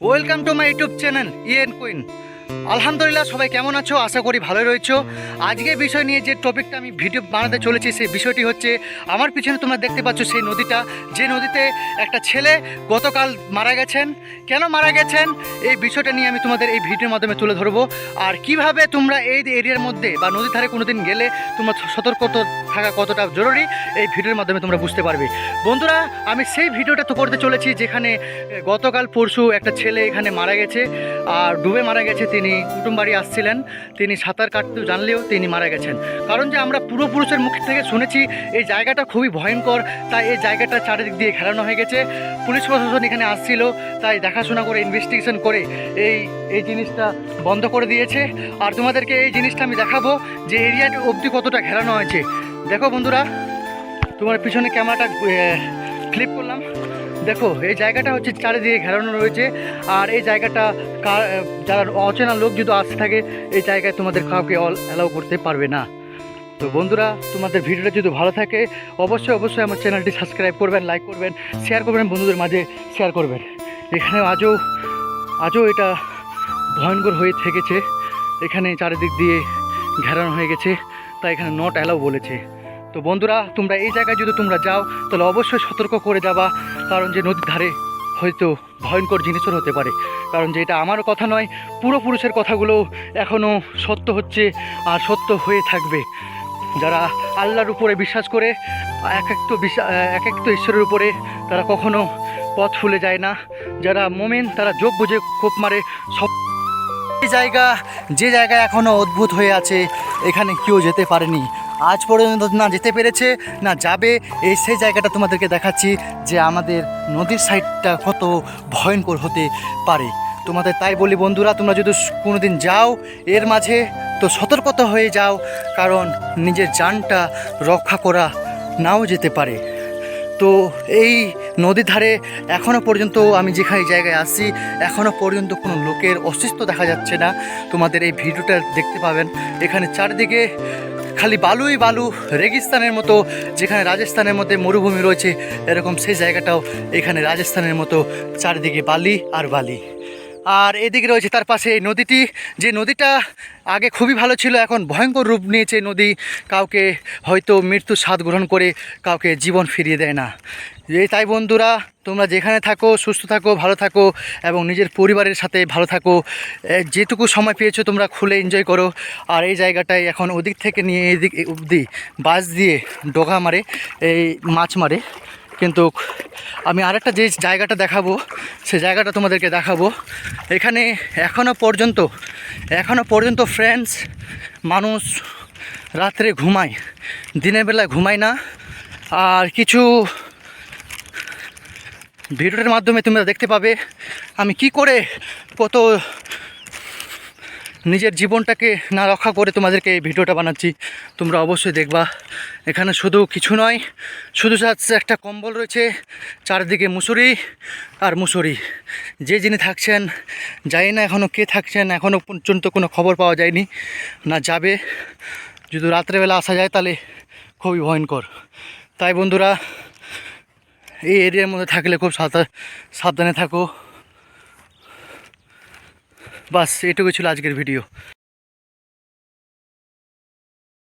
Welcome to my YouTube channel EN Queen. আলহামদুলিল্লাহ, সবাই কেমন আছো? আশা করি ভালোই রয়েছো। আজকে বিষয় নিয়ে যে টপিকটা আমি ভিডিও বানাতে চলেছি সেই বিষয়টি হচ্ছে, আমার পিছনে তোমরা দেখতে পাচ্ছ সেই নদীটা, যে নদীতে একটা ছেলে গতকাল মারা গেছেন। কেন মারা গেছেন এই বিষয়টা নিয়ে আমি তোমাদের এই ভিডিওর মাধ্যমে তুলে ধরবো। আর কিভাবে তোমরা এই এরিয়ার মধ্যে বা নদীর ধারে কোনো দিন গেলে তোমরা সতর্ক থাকা কতটা জরুরি এই ভিডিওর মাধ্যমে তোমরা বুঝতে পারবে। বন্ধুরা, আমি সেই ভিডিওটা তো করতে চলেছি যেখানে গতকাল পরশু একটা ছেলে এখানে মারা গেছে আর ডুবে মারা গেছে। তিনি কুটুম বাড়ি আসছিলেন, তিনি সাঁতার কাটতে জানলেও তিনি মারা গেছেন। কারণ যে আমরা পূর্বপুরুষের মুখ থেকে শুনেছি এই জায়গাটা খুবই ভয়ঙ্কর, তাই এই জায়গাটা চারিদিক দিয়ে ঘেরানো হয়ে গেছে। পুলিশ প্রশাসন এখানে আসছিল, তাই দেখাশোনা করে ইনভেস্টিগেশন করে এই জিনিসটা বন্ধ করে দিয়েছে। আর তোমাদেরকে এই জিনিসটা আমি দেখাবো যে এরিয়াটি অবধি কতটা ঘেরানো হয়েছে। দেখো বন্ধুরা, তোমার পিছনে ক্যামেরাটা ক্লিপ করলাম, দেখো এই জায়গাটা হচ্ছে চারিদিকে ঘেরানো রয়েছে। আর এই জায়গাটা যারা অচেনা লোক যদি আসতে থাকে এই জায়গায় তোমাদের কাউকে অ্যালাউ করতে পারবে না। তো বন্ধুরা, তোমাদের ভিডিওটা যদি ভালো থাকে অবশ্যই আমার চ্যানেলটি সাবস্ক্রাইব করবেন, লাইক করবেন, শেয়ার করবেন, বন্ধুদের মাঝে শেয়ার করবেন। এখানে আজও এটা ভয়ঙ্কর হয়ে থেকেছে। এখানে চারিদিক দিয়ে ঘেরানো হয়ে গেছে, তাই এখানে নট অ্যালাউ বলেছে। তো বন্ধুরা, তোমরা এই জায়গায় যদি তোমরা যাও তাহলে অবশ্যই সতর্ক করে যাবা, কারণ যে নদীর ধারে হয়তো ভয়ঙ্কর জিনিসও হতে পারে। কারণ যে এটা আমার কথা নয়, পূর্বপুরুষের কথাগুলো এখনও সত্য হচ্ছে আর সত্য হয়ে থাকবে। যারা আল্লাহর উপরে বিশ্বাস করে, এক একটা ঈশ্বরের উপরে তারা কখনো পথ ভুলে যায় না। যারা মোমেন তারা যোগ বুঝে কোপ মারে। সব যে জায়গা এখনও অদ্ভুত হয়ে আছে, এখানে কেউ যেতে পারেনি আজ পর্যন্ত, না যেতে পেরেছে না যাবে। সেই জায়গাটা তোমাদেরকে দেখাচ্ছি যে আমাদের নদীর সাইডটা কত ভয়ঙ্কর হতে পারে। তোমাদের তাই বলি বন্ধুরা, তোমরা যদি কোনো দিন যাও এর মাঝে তো সতর্কতা হয়ে যাও, কারণ নিজের জানটা রক্ষা করা নাও যেতে পারে। তো এই নদীর ধারে এখনও পর্যন্ত আমি যেখানে জায়গায় আসছি এখনও পর্যন্ত কোনো লোকের অস্তিত্ব দেখা যাচ্ছে না। তোমাদের এই ভিডিওটা দেখতে পাবেন, এখানে চারিদিকে খালি বালুই বালু, রেগিস্তানের মতো। যেখানে রাজস্থানের মধ্যে মরুভূমি রয়েছে এরকম সেই জায়গাটাও এখানে রাজস্থানের মতো, চারিদিকে বালি আর বালি। আর এদিকে রয়েছে তার পাশে এই নদীটি, যে নদীটা আগে খুবই ভালো ছিল, এখন ভয়ঙ্কর রূপ নিয়েছে নদী। কাউকে হয়তো মৃত্যুর স্বাদ গ্রহণ করে কাউকে জীবন ফিরিয়ে দেয় না। তাই বন্ধুরা, তোমরা যেখানে থাকো সুস্থ থাকো, ভালো থাকো এবং নিজের পরিবারের সাথে ভালো থাকো। যেটুকু সময় পেয়েছো তোমরা খুলে এনজয় করো। আর এই জায়গাটায় এখন ওদিক থেকে নিয়ে এদিক অবধি বাস দিয়ে ডোকা মারে, এই মাছ মারে। কিন্তু আমি আরেকটা যে জায়গাটা দেখাবো সে জায়গাটা তোমাদেরকে দেখাবো। এখানে এখনও পর্যন্ত ফ্রেন্ডস, মানুষ রাত্রে ঘুমায়, দিনের বেলা ঘুমায় না। আর কিছু ভিডিওর মাধ্যমে তোমরা দেখতে পাবে আমি কি করে কত নিজের জীবনটাকে না রক্ষা করে তোমাদেরকে এই ভিডিওটা বানাচ্ছি। তোমরা অবশ্যই দেখবা। এখানে শুধু কিছু নয়, শুধু একটা কম্বল রয়েছে, চারদিকে মুসুরি আর মুসুরি। যিনি থাকছেন জানি না এখনও কে থাকছেন, এখনও পর্যন্ত কোনো খবর পাওয়া যায়নি না যাবে। যদি রাত্রেবেলা আসা যায় তাহলে খুবই ভয়ঙ্কর। তাই বন্ধুরা, এই এরিয়ার মধ্যে থাকলে খুব সাবধানে থাকো। বাস এটুকু ছিল আজকের ভিডিও।